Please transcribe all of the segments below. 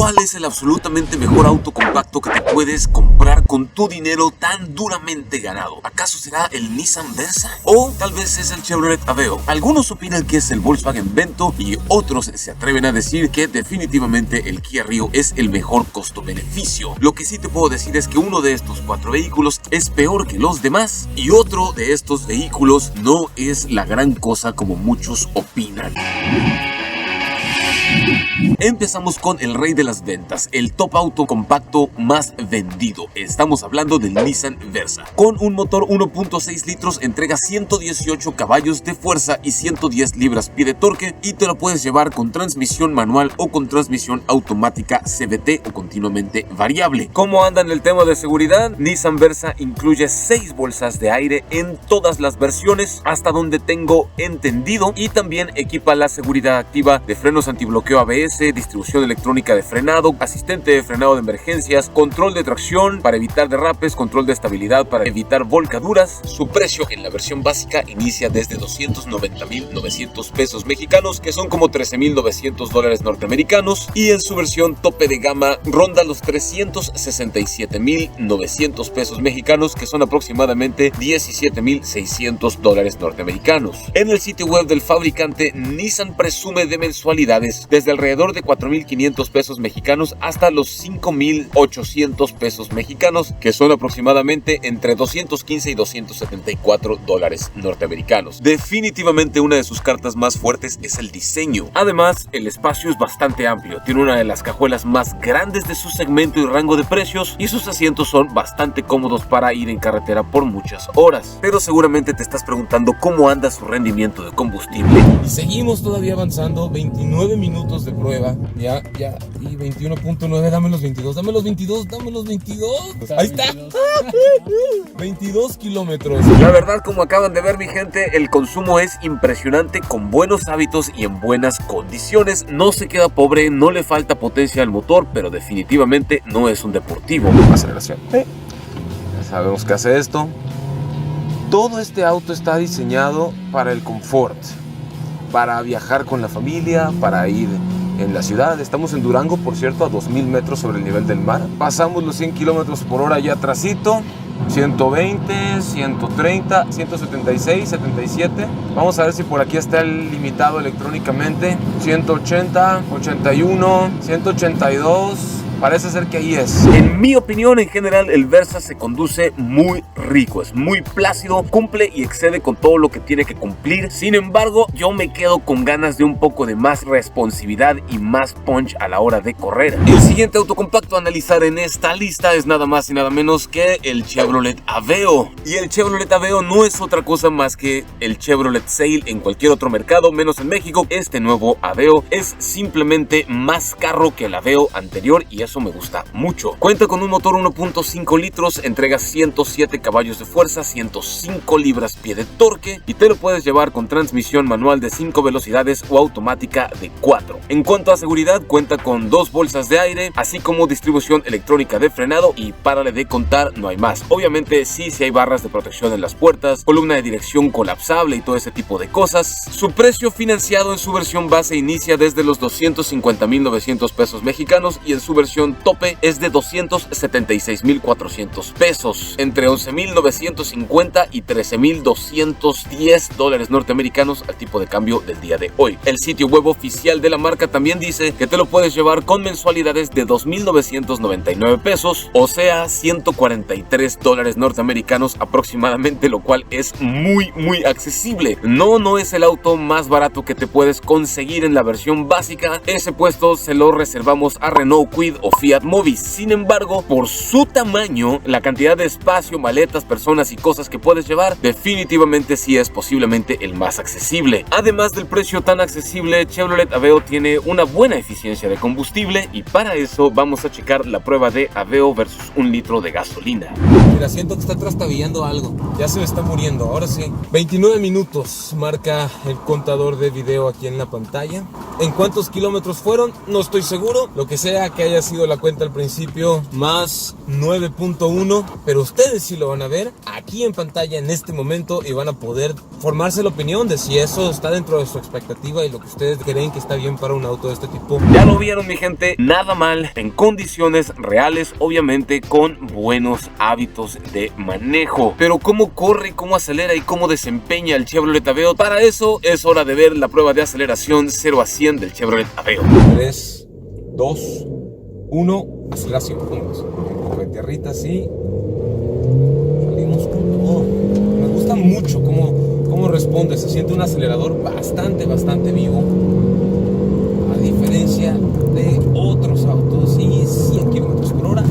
¿Cuál es el absolutamente mejor auto compacto que te puedes comprar con tu dinero tan duramente ganado? ¿Acaso será el Nissan Versa? ¿O tal vez es el Chevrolet Aveo? Algunos opinan que es el Volkswagen Vento y otros se atreven a decir que definitivamente el Kia Rio es el mejor costo-beneficio. Lo que sí te puedo decir es que uno de estos 4 vehículos es peor que los demás y otro de estos vehículos no es la gran cosa como muchos opinan. Empezamos con el rey de las ventas, el top auto compacto más vendido. Estamos hablando del Nissan Versa. Con un motor 1.6 litros, entrega 118 caballos de fuerza y 110 libras-pie de torque, y te lo puedes llevar con transmisión manual o con transmisión automática CVT o continuamente variable. ¿Cómo anda en el tema de seguridad? Nissan Versa incluye 6 bolsas de aire en todas las versiones, hasta donde tengo entendido, y también equipa la seguridad activa de frenos antibloqueo ABS, distribución electrónica de frenado, asistente de frenado de emergencias, control de tracción para evitar derrapes, control de estabilidad para evitar volcaduras. Su precio en la versión básica inicia desde 290,900 pesos mexicanos, que son como 13,900 dólares norteamericanos, y en su versión tope de gama ronda los 367,900 pesos mexicanos, que son aproximadamente 17,600 dólares norteamericanos. En el sitio web del fabricante, Nissan presume de mensualidades desde alrededor de 4,500 pesos mexicanos hasta los 5,800 pesos mexicanos, que son aproximadamente entre 215 y 274 dólares norteamericanos. Definitivamente una de sus cartas más fuertes es el diseño. Además, el espacio es bastante amplio, tiene una de las cajuelas más grandes de su segmento y rango de precios, y sus asientos son bastante cómodos para ir en carretera por muchas horas. Pero seguramente te estás preguntando cómo anda su rendimiento de combustible. Y seguimos todavía avanzando, 29 minutos de prueba, ya, y 21.9, dame los 22, dame los 22, dame los 22, ahí está, 22 kilómetros. La verdad, como acaban de ver, mi gente, el consumo es impresionante, con buenos hábitos y en buenas condiciones. No se queda pobre, no le falta potencia al motor, pero definitivamente no es un deportivo. Aceleración. Ya sabemos que hace esto. Todo este auto está diseñado para el confort, para viajar con la familia, para ir en la ciudad. Estamos en Durango, por cierto, a 2,000 metros sobre el nivel del mar. Pasamos los 100 kilómetros por hora ya atrasito. 120, 130, 176, 77. Vamos a ver si por aquí está el limitado electrónicamente. 180, 81, 182. Parece ser que ahí es. En mi opinión, en general, el Versa se conduce muy rico, es muy plácido, cumple y excede con todo lo que tiene que cumplir. Sin embargo, yo me quedo con ganas de un poco de más responsividad y más punch a la hora de correr. El siguiente auto compacto a analizar en esta lista es nada más y nada menos que el Chevrolet Aveo. Y el Chevrolet Aveo no es otra cosa más que el Chevrolet Sail en cualquier otro mercado, menos en México. Este nuevo Aveo es simplemente más carro que el Aveo anterior, y eso me gusta mucho. Cuenta con un motor 1.5 litros, entrega 107 caballos de fuerza, 105 libras-pie de torque, y te lo puedes llevar con transmisión manual de 5 velocidades o automática de 4. En cuanto a seguridad, cuenta con 2 bolsas de aire, así como distribución electrónica de frenado, y párale de contar, no hay más. Obviamente sí hay barras de protección en las puertas, columna de dirección colapsable y todo ese tipo de cosas. Su precio financiado en su versión base inicia desde los 250,900 pesos mexicanos, y en su versión tope es de 276,400 pesos, entre 11,950 y 13,210 dólares norteamericanos al tipo de cambio del día de hoy. El sitio web oficial de la marca también dice que te lo puedes llevar con mensualidades de 2,999 pesos, o sea 143 dólares norteamericanos aproximadamente, lo cual es muy accesible. No es el auto más barato que te puedes conseguir en la versión básica. Ese puesto se lo reservamos a Renault Kwid o Fiat Mobi. Sin embargo, por su tamaño, la cantidad de espacio, maletas, personas y cosas que puedes llevar, definitivamente sí es posiblemente el más accesible. Además del precio tan accesible, Chevrolet Aveo tiene una buena eficiencia de combustible, y para eso vamos a checar la prueba de Aveo versus 1 litro de gasolina. Mira, siento que está trastabillando algo. Ya se me está muriendo, ahora sí. 29 minutos marca el contador de video aquí en la pantalla. ¿En cuántos kilómetros fueron? No estoy seguro. Lo que sea que haya sido perdido la cuenta al principio, más 9.1, pero ustedes sí lo van a ver aquí en pantalla en este momento y van a poder formarse la opinión de si eso está dentro de su expectativa y lo que ustedes creen que está bien para un auto de este tipo. Ya lo vieron, mi gente, nada mal, en condiciones reales, obviamente con buenos hábitos de manejo. Pero cómo corre, cómo acelera y cómo desempeña el Chevrolet Aveo, para eso es hora de ver la prueba de aceleración 0 a 100 del Chevrolet Aveo. 3, 2, 1, aceleración. Vamos, un poco de tierrita así. Salimos con todo. Me gusta mucho cómo responde. Se siente un acelerador bastante vivo, a diferencia de otros autos. Y 100 kilómetros por hora.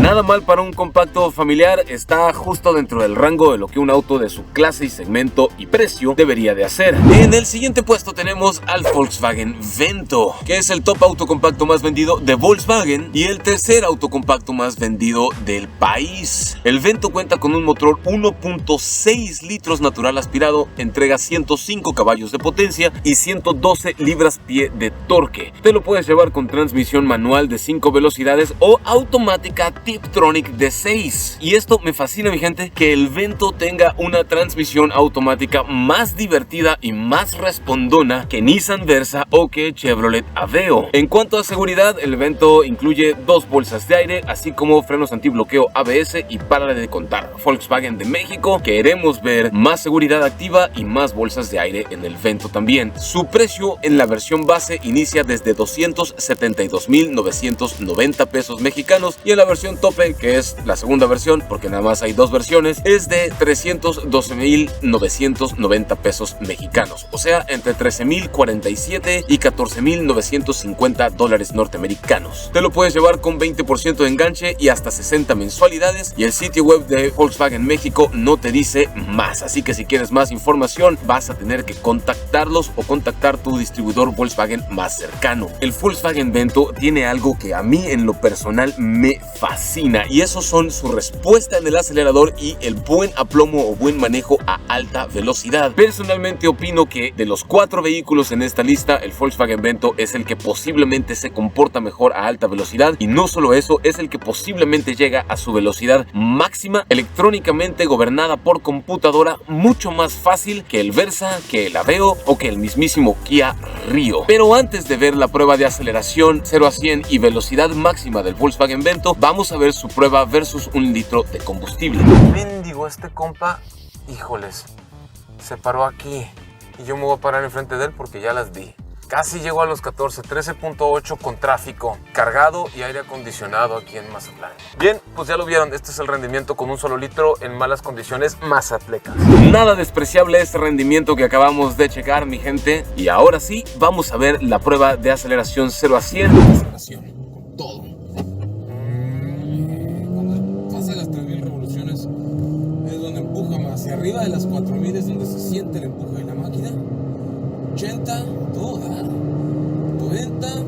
Nada mal para un compacto familiar, está justo dentro del rango de lo que un auto de su clase y segmento y precio debería de hacer. En el siguiente puesto tenemos al Volkswagen Vento, que es el top auto compacto más vendido de Volkswagen y el tercer auto compacto más vendido del país. El Vento cuenta con un motor 1.6 litros natural aspirado, entrega 105 caballos de potencia y 112 libras-pie de torque. Te lo puedes llevar con transmisión manual de 5 velocidades o automática Tiptronic de 6. Y esto me fascina, mi gente, que el Vento tenga una transmisión automática más divertida y más respondona que Nissan Versa o que Chevrolet Aveo. En cuanto a seguridad, el Vento incluye 2 bolsas de aire, así como frenos antibloqueo ABS y párale de contar. Volkswagen de México, queremos ver más seguridad activa y más bolsas de aire en el Vento también. Su precio en la versión base inicia desde 272,990 pesos mexicanos y en la versión tope, que es la segunda versión, porque nada más hay 2 versiones, es de 312,990 pesos mexicanos, o sea, entre 13,047 y 14,950 dólares norteamericanos. Te lo puedes llevar con 20% de enganche y hasta 60 mensualidades, y el sitio web de Volkswagen México no te dice más, así que si quieres más información vas a tener que contactarlos o contactar tu distribuidor Volkswagen más cercano. El Volkswagen Vento tiene algo que a mí en lo personal me fascina, y eso son su respuesta en el acelerador y el buen aplomo o buen manejo a alta velocidad. Personalmente opino que de los 4 vehículos en esta lista, el Volkswagen Vento es el que posiblemente se comporta mejor a alta velocidad, y no solo eso, es el que posiblemente llega a su velocidad máxima electrónicamente gobernada por computadora mucho más fácil que el Versa, que el Aveo o que el mismísimo Kia Rio. Pero antes de ver la prueba de aceleración 0 a 100 y velocidad máxima del Volkswagen Vento, vamos a ver su prueba versus 1 litro de combustible. Mendigo, este compa, híjoles, se paró aquí y yo me voy a parar enfrente de él porque ya las di. Casi llego a los 14, 13.8 con tráfico, cargado y aire acondicionado aquí en Mazatlán. Bien, pues ya lo vieron, este es el rendimiento con 1 solo litro en malas condiciones mazatlecas. Nada despreciable este rendimiento que acabamos de checar, mi gente. Y ahora sí, vamos a ver la prueba de aceleración 0 a 100. Aceleración, con todo. Cuando pasa las 3,000 revoluciones es donde empuja más. Hacia arriba de las 4,000 es donde se siente el empuje de la máquina. 80, toda. 90, 100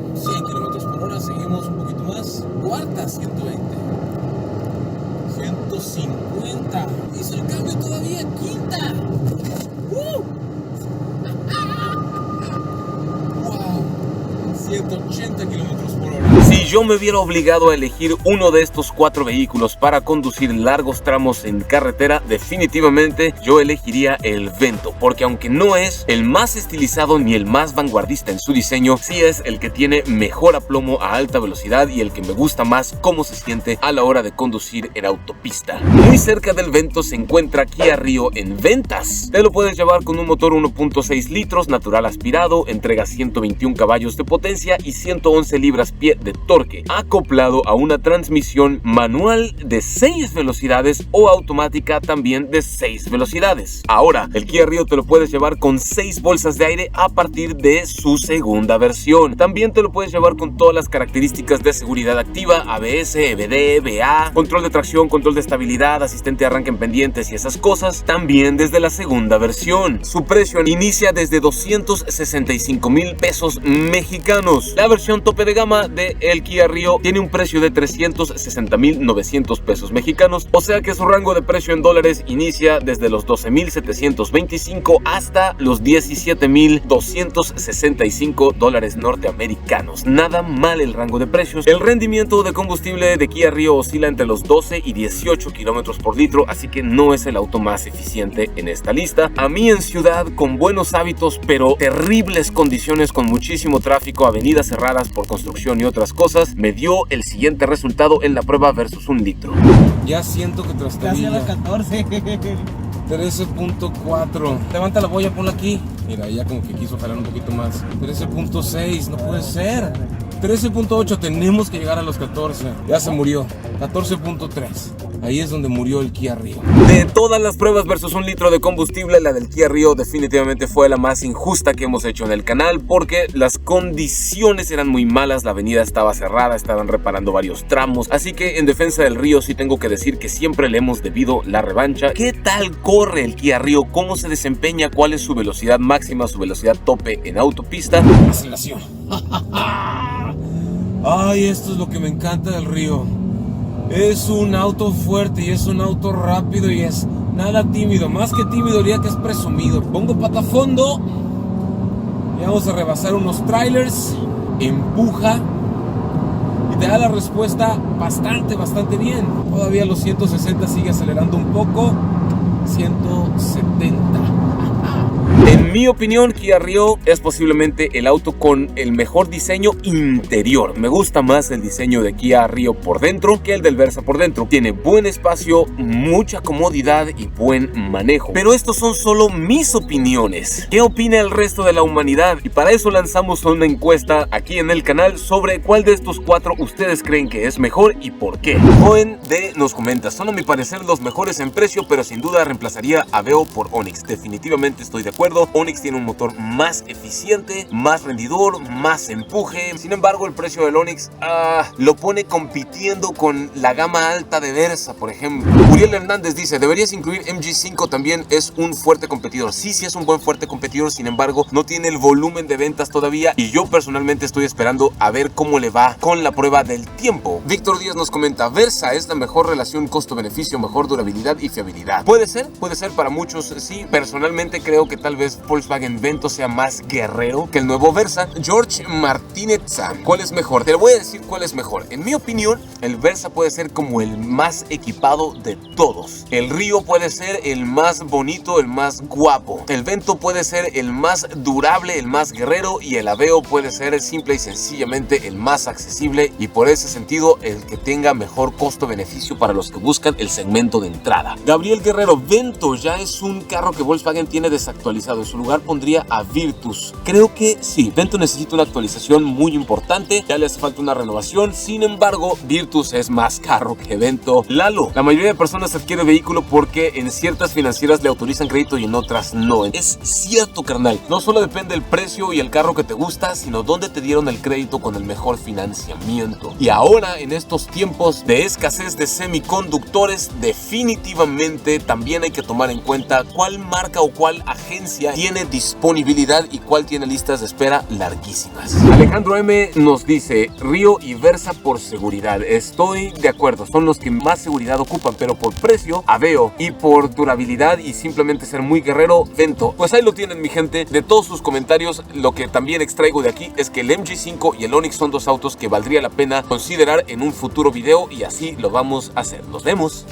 kilómetros por hora. Seguimos un poquito más. Cuarta, 120. 150. Hizo el cambio todavía. Quinta. ¡Wow! 180 kilómetros por hora. Si yo me viera obligado a elegir uno de estos 4 vehículos para conducir largos tramos en carretera, definitivamente yo elegiría el Vento, porque aunque no es el más estilizado ni el más vanguardista en su diseño, sí es el que tiene mejor aplomo a alta velocidad y el que me gusta más cómo se siente a la hora de conducir en autopista. Muy cerca del Vento se encuentra Kia Rio en ventas. Te lo puedes llevar con un motor 1.6 litros natural aspirado, entrega 121 caballos de potencia y 111 libras-pie de torque, acoplado a una transmisión manual de 6 velocidades o automática también de 6 velocidades. Ahora, el Kia Rio te lo puedes llevar con 6 bolsas de aire a partir de su segunda versión. También te lo puedes llevar con todas las características de seguridad activa, ABS, EBD, EBA, control de tracción, control de estabilidad, asistente de arranque en pendientes y esas cosas, también desde la segunda versión. Su precio inicia desde 265,000 pesos mexicanos. mexicanos. La versión tope de gama de el Kia Rio tiene un precio de 360,900 pesos mexicanos, o sea que su rango de precio en dólares inicia desde los 12,725 hasta los 17,265 dólares norteamericanos. Nada mal el rango de precios. El rendimiento de combustible de Kia Rio oscila entre los 12 y 18 kilómetros por litro, así que no es el auto más eficiente en esta lista. A mí en ciudad, con buenos hábitos pero terribles condiciones, con muchísimo tráfico, avenidas cerradas por construcción y otras cosas, me dio el siguiente resultado en la prueba versus un litro. Ya siento que Casi a las trastabilla. 14. 13.4. Levanta la boya, ponla aquí. Mira, ya como que quiso jalar un poquito más. 13.6, no puede ser. 13.8, tenemos que llegar a los 14. Ya se murió. 14.3. Ahí es donde murió el Kia Rio. De todas las pruebas versus un litro de combustible, la del Kia Rio definitivamente fue la más injusta que hemos hecho en el canal, porque las condiciones eran muy malas, la avenida estaba cerrada, estaban reparando varios tramos, así que en defensa del Rio sí tengo que decir que siempre le hemos debido la revancha. ¿Qué tal corre el Kia Rio? ¿Cómo se desempeña? ¿Cuál es su velocidad máxima, su velocidad tope en autopista? Aceleración. Ay, esto es lo que me encanta del Rio. Es un auto fuerte y es un auto rápido y es nada tímido. Más que tímido, diría que es presumido. Pongo pata a fondo y vamos a rebasar unos trailers. Empuja y te da la respuesta bastante bien. Todavía los 160 sigue acelerando un poco. 170. En mi opinión, Kia Rio es posiblemente el auto con el mejor diseño interior. Me gusta más el diseño de Kia Rio por dentro que el del Versa por dentro. Tiene buen espacio, mucha comodidad y buen manejo. Pero estos son solo mis opiniones. ¿Qué opina el resto de la humanidad? Y para eso lanzamos una encuesta aquí en el canal sobre cuál de estos cuatro ustedes creen que es mejor y por qué. Joven D nos comenta: son a mi parecer los mejores en precio, pero sin duda reemplazaría a Aveo por Onix. Definitivamente estoy de acuerdo. Onix tiene un motor más eficiente, más rendidor, más empuje. Sin embargo, el precio del Onix lo pone compitiendo con la gama alta de Versa, por ejemplo. Uriel Hernández dice: deberías incluir MG5, también es un fuerte competidor. Sí es un buen fuerte competidor, sin embargo no tiene el volumen de ventas todavía, y yo personalmente estoy esperando a ver cómo le va con la prueba del tiempo. Víctor Díaz nos comenta: Versa es la mejor relación costo-beneficio, mejor durabilidad y fiabilidad. Puede ser para muchos, sí. Personalmente creo que tal vez Volkswagen Vento sea más guerrero que el nuevo Versa. George Martínez, ¿cuál es mejor? Te lo voy a decir cuál es mejor. En mi opinión, el Versa puede ser como el más equipado de todos. El Rio puede ser el más bonito, el más guapo. El Vento puede ser el más durable, el más guerrero, y el Aveo puede ser simple y sencillamente el más accesible, y por ese sentido el que tenga mejor costo-beneficio para los que buscan el segmento de entrada. Gabriel Guerrero: Vento ya es un carro que Volkswagen tiene desactualizado. En su lugar pondría a Virtus. Creo que sí, Vento necesita una actualización muy importante, ya le hace falta una renovación. Sin embargo, Virtus es más carro que Vento. Lalo: la mayoría de personas adquiere vehículo porque en ciertas financieras le autorizan crédito y en otras no. Es cierto, carnal, no solo depende el precio y el carro que te gusta, sino dónde te dieron el crédito con el mejor financiamiento. Y ahora, en estos tiempos de escasez de semiconductores, definitivamente también hay que tomar en cuenta cuál marca o cuál agencia tiene disponibilidad y cuál tiene listas de espera larguísimas. Alejandro M nos dice: Rio y Versa por seguridad. Estoy de acuerdo, son los que más seguridad ocupan, pero por precio, Aveo, y por durabilidad y simplemente ser muy guerrero, Vento. Pues ahí lo tienen, mi gente. De todos sus comentarios, lo que también extraigo de aquí es que el MG5 y el Onix son dos autos que valdría la pena considerar en un futuro video, y así lo vamos a hacer. Nos vemos.